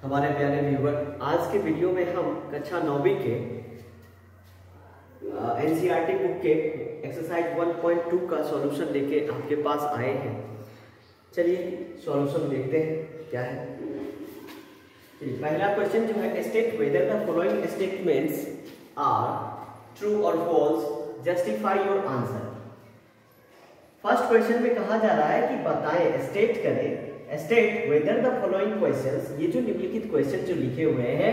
हमारे प्यारे व्यूअर, आज के वीडियो में हम कक्षा 9वीं के एनसीईआरटी बुक के एक्सरसाइज 1.2 का सॉल्यूशन लेके आपके पास आए हैं। चलिए सॉल्यूशन देखते हैं क्या है। पहला क्वेश्चन जो है, state whether the following statements are true और false, justify your answer. First question में कहा जा रहा है कि बताएं, स्टेट करें, state whether the following questions, ये जो निम्नलिखित क्वेश्चन जो लिखे हुए हैं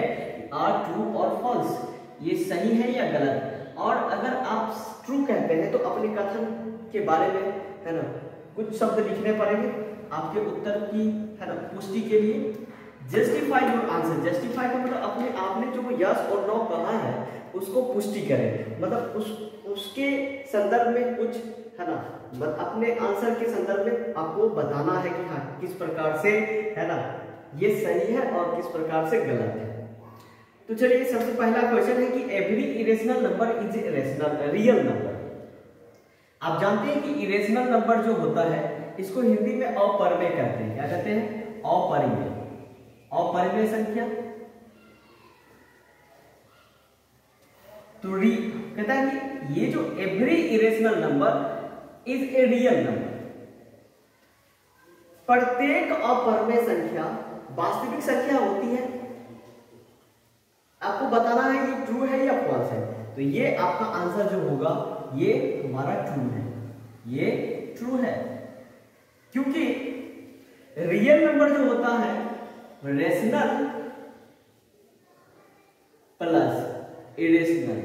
आर ट्रू और फॉल्स, ये सही है या गलत। और अगर आप ट्रू कहते हैं तो अपने कथन के बारे में है ना कुछ शब्द लिखने पड़ेंगे आपके उत्तर की है ना पुष्टि के लिए। जस्टिफाई योर आंसर, जस्टिफाई का मतलब अपने आपने जो यस और नो कहा है उसको पुष्टि करें, मतलब उसके संदर्भ में कुछ है ना अपने आंसर के संदर्भ में आपको बताना है कि हाँ किस प्रकार से है ना ये सही है और किस प्रकार से गलत है। तो चलिए सबसे पहला क्वेश्चन है कि every irrational number is a real number. आप जानते हैं कि इरेशनल नंबर जो होता है इसको हिंदी में अपरिमेय कहते हैं। क्या कहते हैं? अपरिमेय। अपरिमेय संख्या तो कहता है कि ये जो every irrational number is a real number, प्रत्येक अपरिमेय संख्या वास्तविक संख्या होती है। आपको बताना है कि ट्रू है या फॉल्स है। तो ये आपका आंसर जो होगा ये हमारा ट्रू है, ये ट्रू है, क्योंकि रियल नंबर जो होता है रेशनल प्लस इरेशनल,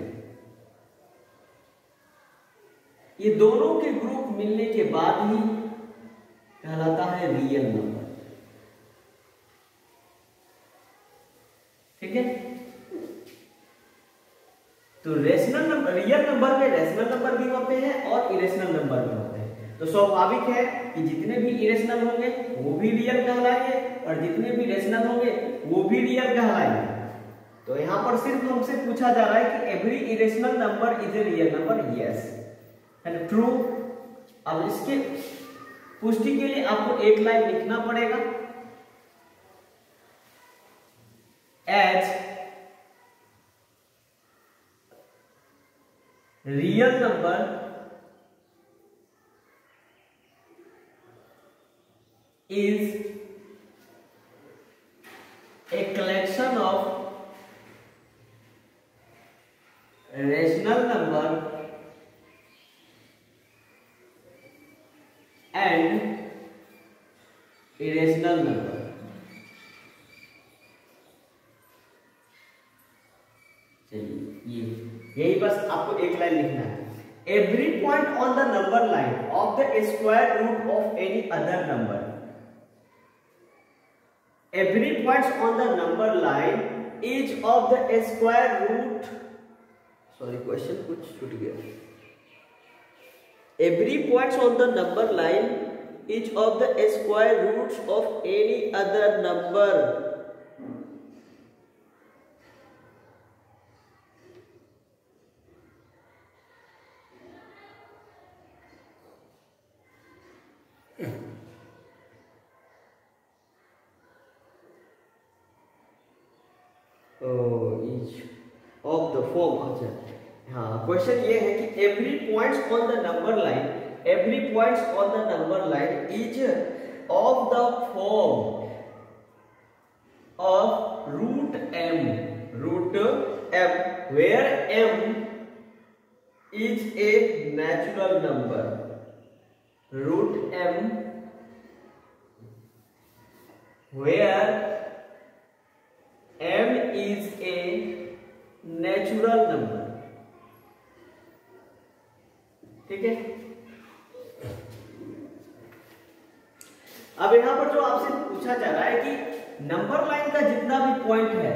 ये दोनों के ग्रुप मिलने के बाद ही कहलाता है रियल नंबर। ठीक है, तो रेशनल नंबर, रियल नंबर में रेशनल नंबर भी होते हैं और इरेशनल नंबर भी होते हैं। तो स्वाभाविक है कि जितने भी इरेशनल होंगे वो भी रियल कहलाएंगे और जितने भी रेशनल होंगे वो भी रियल कहलाएंगे। तो यहां पर सिर्फ हमसे पूछा जा रहा है कि every irrational number is a real number, yes and true. अब इसके पुष्टि के लिए आपको एक लाइन लिखना पड़ेगा, as real number is a collection of rational number and irrational number। चलिए यही बस आपको एक लाइन लिखना है। Every point on the number line of the square root of any other number, every points on the number line each of the square root, sorry question कुछ छूट गया। every points on the number line each of the square roots of any other number, each of the form। अच्छा हाँ, question ये है कि every points on the number line, every points on the number line each of the form of root m, where m is a natural number, root m where m is a natural number। ठीक है, अब यहां पर जो आपसे पूछा जा रहा है कि नंबर लाइन का जितना भी पॉइंट है,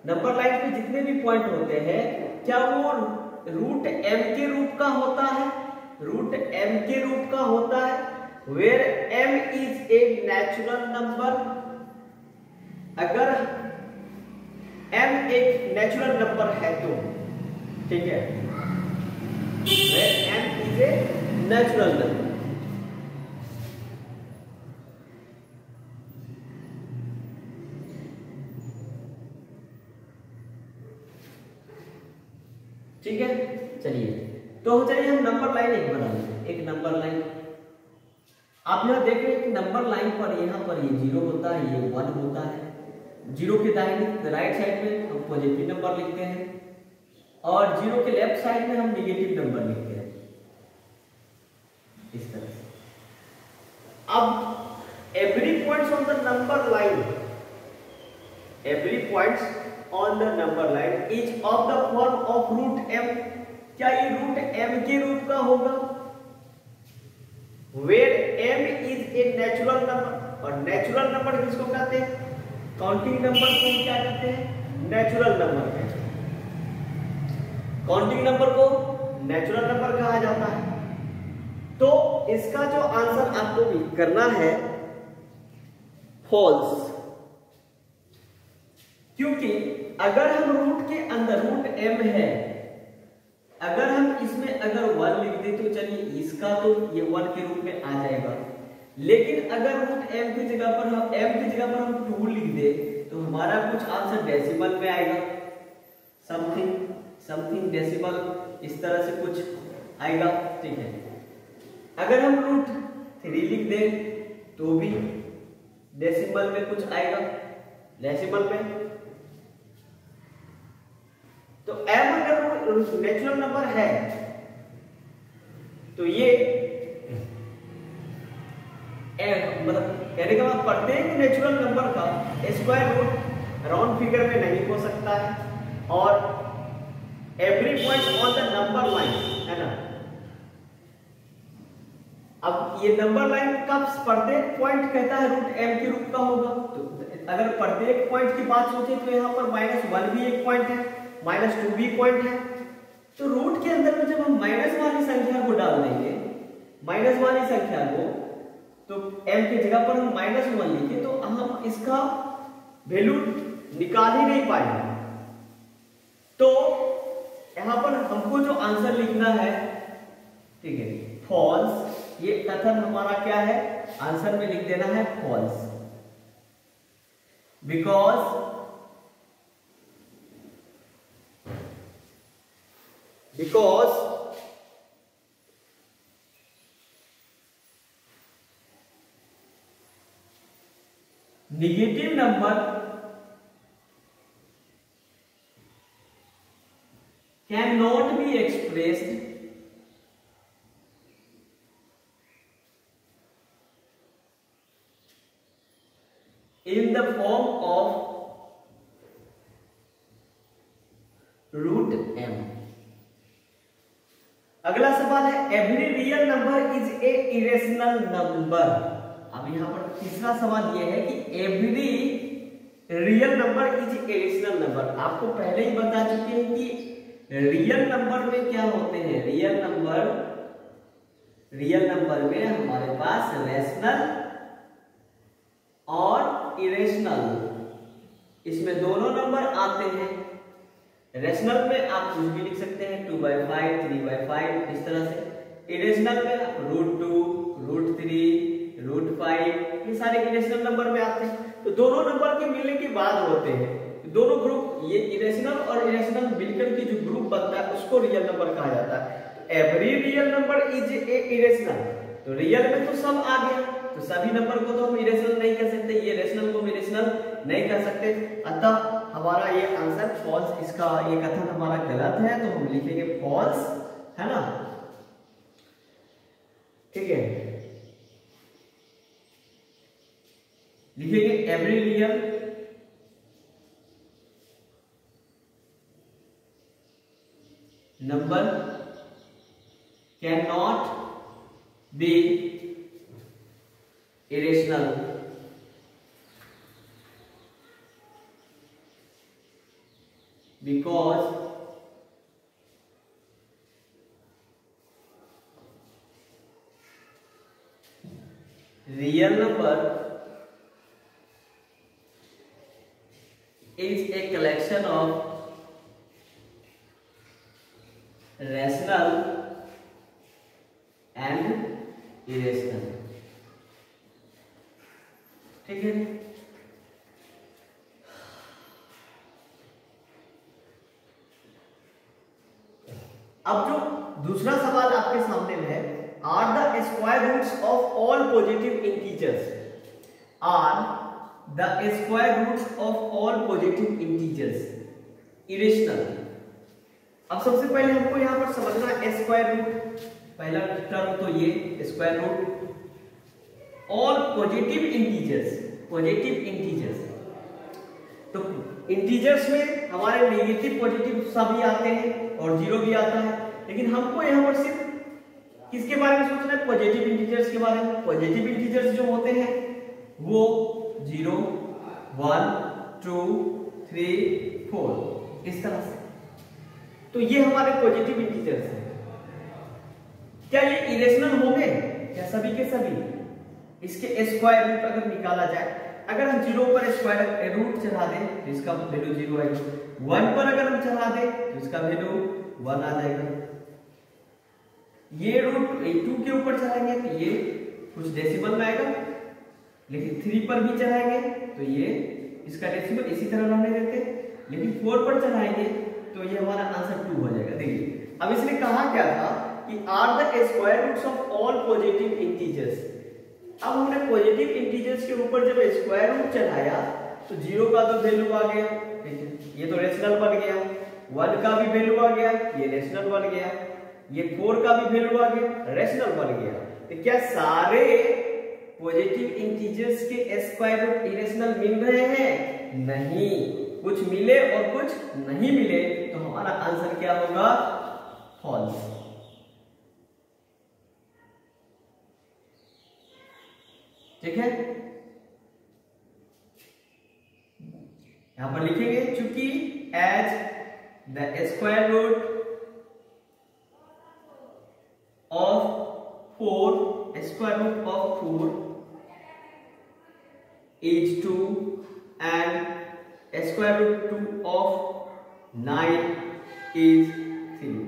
नंबर लाइन पे जितने भी पॉइंट होते हैं क्या वो रूट m के रूप का होता है, रूट m के रूप का होता है, where m is a natural number. अगर m एक नेचुरल नंबर है तो ठीक है, m is a natural number. तो चलिए हम नंबर लाइन एक बना लेते हैं, एक नंबर लाइन। आप यहाँ देख रहे हैं कि नंबर लाइन पर यहाँ पर ये 0 होता है, ये 1 होता है। 0 के दाहिने राइट साइड में हम पॉजिटिव नंबर लिखते हैं और 0 के लेफ्ट साइड में हम निगेटिव नंबर लिखते हैं, इस तरह से। अब every points on the number line, every points on the number line is of the form of root m। क्या ये रूट m के रूप का होगा? Where m is a natural number, और नेचुरल नंबर किसको कहते हैं? काउंटिंग नंबर को क्या कहते हैं? नेचुरल नंबर कहते हैं। काउंटिंग नंबर को नेचुरल नंबर कहा जाता है। तो इसका जो आंसर आपको भी करना है फॉल्स, क्योंकि अगर हम रूट के अंदर रूट m है, अगर हम इसमें अगर 1 लिख दे तो चलिए इसका तो ये 1 के रूप में आ जाएगा, लेकिन अगर रूट m की जगह पर हम 2 लिख दे तो हमारा कुछ आंसर डेसिमल में आएगा, समथिंग डेसिमल, इस तरह से कुछ आएगा, ठीक है। अगर हम रूट 3 लिख दे तो भी डेसिमल में कुछ आएगा, डेसिमल में। तो m अगर नेचुरल नंबर है तो ये मतलब कहने का मतलब प्रत्येक नेचुरल नंबर का स्क्वायर रूट राउंड फिगर में नहीं हो सकता है, और every point on the number line, है ना। अब ये नंबर लाइन का प्रत्येक पॉइंट कहता है रूट m के रूप का होगा, तो अगर प्रत्येक पॉइंट की बात सोचे तो यहाँ पर -1 भी एक पॉइंट है, -2 भी पॉइंट है। तो रूट के अंदर में जब हम माइनस वाली संख्या को डाल देंगे, माइनस वाली संख्या को, तो m की जगह पर हम -1 लिखे तो हम इसका वैल्यू निकाल ही नहीं पाएंगे। तो यहां पर हमको जो आंसर लिखना है, ठीक है, फॉल्स। ये कथन हमारा क्या है? आंसर में लिख देना है false, because negative number cannot be expressed in the form of root m। अगला सवाल है every real number is a irrational number. अब यहां पर तीसरा सवाल यह है कि every real number is irrational number. आपको पहले ही बता चुके हैं कि रियल नंबर में क्या होते हैं? रियल नंबर में हमारे पास रैशनल और इरेशनल, इसमें दोनों नंबर आते हैं। रैशनल में आप कुछ भी लिख सकते हैं, 2/5, 3/5, इस तरह से। इरेशनल में आप √2, √3, √5, ये सारे इरेशनल नंबर में आते हैं। तो दोनों नंबर के मिलने के बाद होते हैं दोनों ग्रुप, ये इरेशनल और इरेशनल मिलकर के जो ग्रुप बनता है उसको रियल नंबर कहा जाता है। तो every real number is a irrational, तो रियल में तो सब आ गया, तो सभी नंबर को तो हम इरेशनल नहीं कह सकते, ये रेशनल को भी इरेशनल नहीं कह सकते। अतः हमारा ये आंसर फॉल्स, इसका ये कथन हमारा गलत है, तो हम लिखेंगे फॉल्स, है ना, ठीक है। लिखेंगे every real number can not be irrational because real number is a collection of rational and irrational, ठीक है। अब जो दूसरा square roots of all positive integers are the square roots of all positive integers irrational. अब सबसे पहले हमको यहां पर समझना स्क्वायर रूट, पहला टर्म तो ये square root all positive integers, positive integers. तो इंटीजर्स में हमारे नेगेटिव पॉजिटिव सभी आते हैं और जीरो भी आता है, लेकिन हमको यहाँ पर सिर्फ किसके बारे में सोचना है? पॉजिटिव इंटीजर्स के बारे में। पॉजिटिव इंटीजर्स जो होते हैं वो 0, 1, 2, 3, 4 इस तरह से। तो ये हमारे पॉजिटिव इंटीजर्स हैं। क्या ये इरेशनल होंगे? क्या सभी के सभी? इसके स्क्वायर रूट अगर निकाला जाए, अगर हम 0 पर स्क्वायर रूट चढ़ा दें तो इसका वैल्यू 0 आएगा, 1 पर अगर हम चढ़ा दें तो इसका वैल्यू 1 आ जाएगा। ये रूट 2 के ऊपर चढ़ाएंगे तो ये कुछ डेसिमल में आएगा, लेकिन 3 पर भी चढ़ाएंगे तो ये इसका डेसिमल इसी तरह रहने देते, लेकिन 4 पर चढ़ाएंगे तो ये हमारा आंसर 2 हो जाएगा। देखिए अब इसने कहा क्या था कि are the square roots of all positive integers. अब हमने पॉजिटिव इंटीजर्स के ऊपर जब स्क्वायर रूट चढ़ाया तो 0 का तो वैल्यू आ गया, ठीक है, ये तो रेशनल बन गया, 1 का भी वैल्यू आ गया, ये रेशनल बन गया, ये 4 का भी वैल्यू आ गया, रेशनल बन गया। तो क्या सारे पॉजिटिव इंटीजर्स के स्क्वायर रूट इरेशनल मिल रहे हैं? नहीं, कुछ मिले और कुछ नहीं मिले, तो हमारा आंसर क्या होगा? फॉल्स। ठीक है, यहां पर लिखेंगे चूंकि as the square root of 4 square root of 4 is 2 and square root 2 of 9 is 3।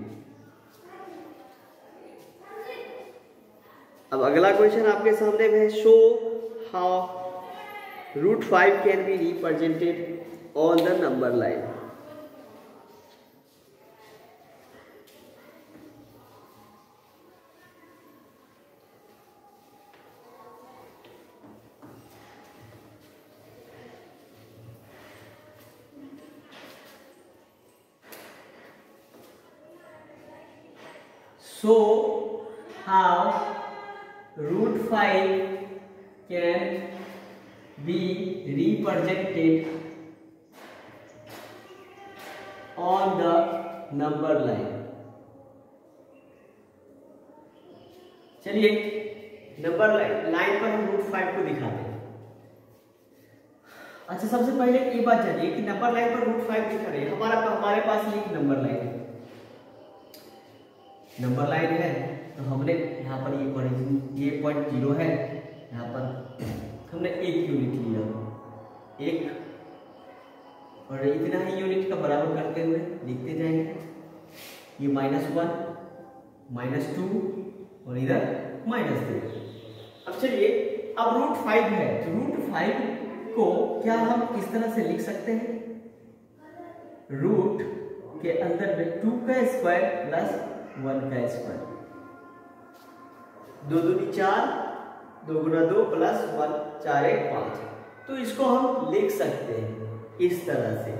अब अगला क्वेश्चन आपके सामने है, show how root 5 can be represented on the number line. So how root 5 can be represented on the number line। चलिए number line पर हम root 5 को दिखाते हैं। अच्छा, सबसे पहले ये बात जानिए कि नंबर लाइन पर रूट 5 दिखा रहे हैं, हमारे पास ये नंबर लाइन है, नंबर लाइन है, तो हमने यहाँ पर ये पॉइंट 0 है, यहाँ पर हमने 1 यूनिट लिया, 1 और इतना ही यूनिट का बराबर करते हुए लिखते जाएंगे। ये -1, -2 और इधर -3। अब चलिए, अब रूट 5 है तो रूट 5 को क्या हम इस तरह से लिख सकते हैं? रूट के अंदर में 2 का स्क्वायर प्लस 1 का स्क्वायर, 2 दूनी 4, 2 गुना 2 प्लस 1, 4 1 5। तो इसको हम लिख सकते हैं इस तरह से।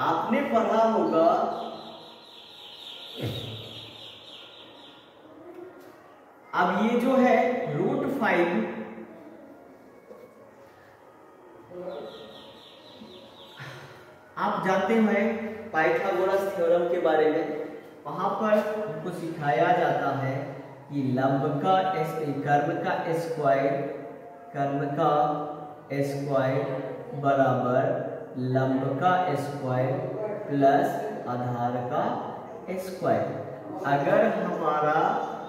आपने पढ़ा होगा अब ये जो है रूट 5 आप जानते हैं पाइथागोरस थ्योरम के बारे में, वहां पर हमको सिखाया जाता है कि लंब का कर्ण का स्क्वायर बराबर लंब का स्क्वायर प्लस आधार का स्क्वायर। अगर हमारा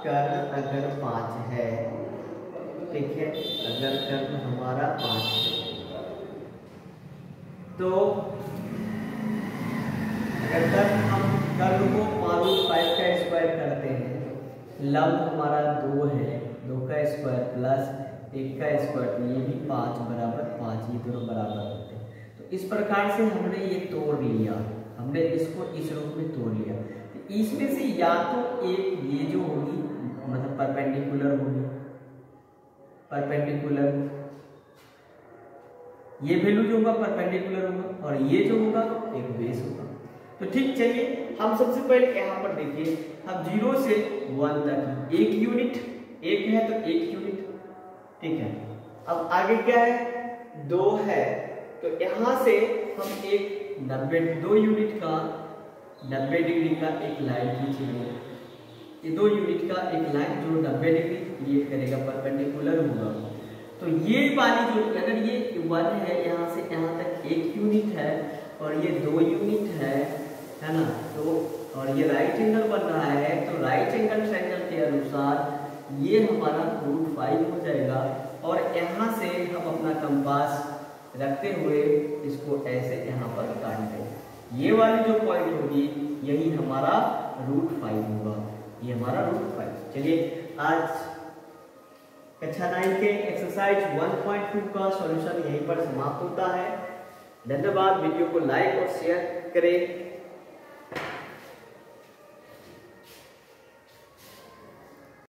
कर्ण अगर 5 है, ठीक है, अगर कर्ण हमारा 5 है तो अगर हम कर्ण को √5 का स्क्वायर करते हैं, लंब हमारा 2 है, 2 का स्क्वायर प्लस 1 का स्क्वायर, तो ये भी 5 बराबर 5, ये दोनों बराबर होते हैं। तो इस प्रकार से हमने ये तोड़ लिया, हमने इसको इस रूप में तोड़ लिया। तो इसमें से या तो एक ये जो होगी मतलब परपेंडिकुलर होगी, परपेंडिकुलर, ये वैल्यू जो होगा परपेंडिकुलर होगा और ये जो होगा एक बेस होगा। तो ठीक, चलिए हम सबसे पहले यहाँ पर देखिए, हम 0 से 1 तक एक यूनिट, एक है तो एक यूनिट, ठीक है। अब आगे क्या है, 2 है, तो यहाँ से हम एक 2 यूनिट का 90 डिग्री का एक लाइन खींचेंगे। ये 2 यूनिट का एक लाइन जो 90 डिग्री क्रिएट करेगा, परपेंडिकुलर होगा। तो ये वाली जो, अगर ये 1 है, यहाँ से यहाँ तक एक यूनिट है और ये 2 यूनिट है ना, तो और ये राइट एंगल बन रहा है, तो राइट एंगल ट्रायंगल के अनुसार ये हमारा √5 हो जाएगा। और यहाँ से हम अपना कंपास रखते हुए इसको ऐसे यहाँ पर काट देंगे। ये वाली जो पॉइंट होगी यही हमारा √5 होगा, ये हमारा √5। चलिए आज कक्षा 9 के एक्सरसाइज 1.2 का सॉल्यूशन यहीं पर समाप्त होता है। धन्यवाद। वीडियो को लाइक और शेयर करें।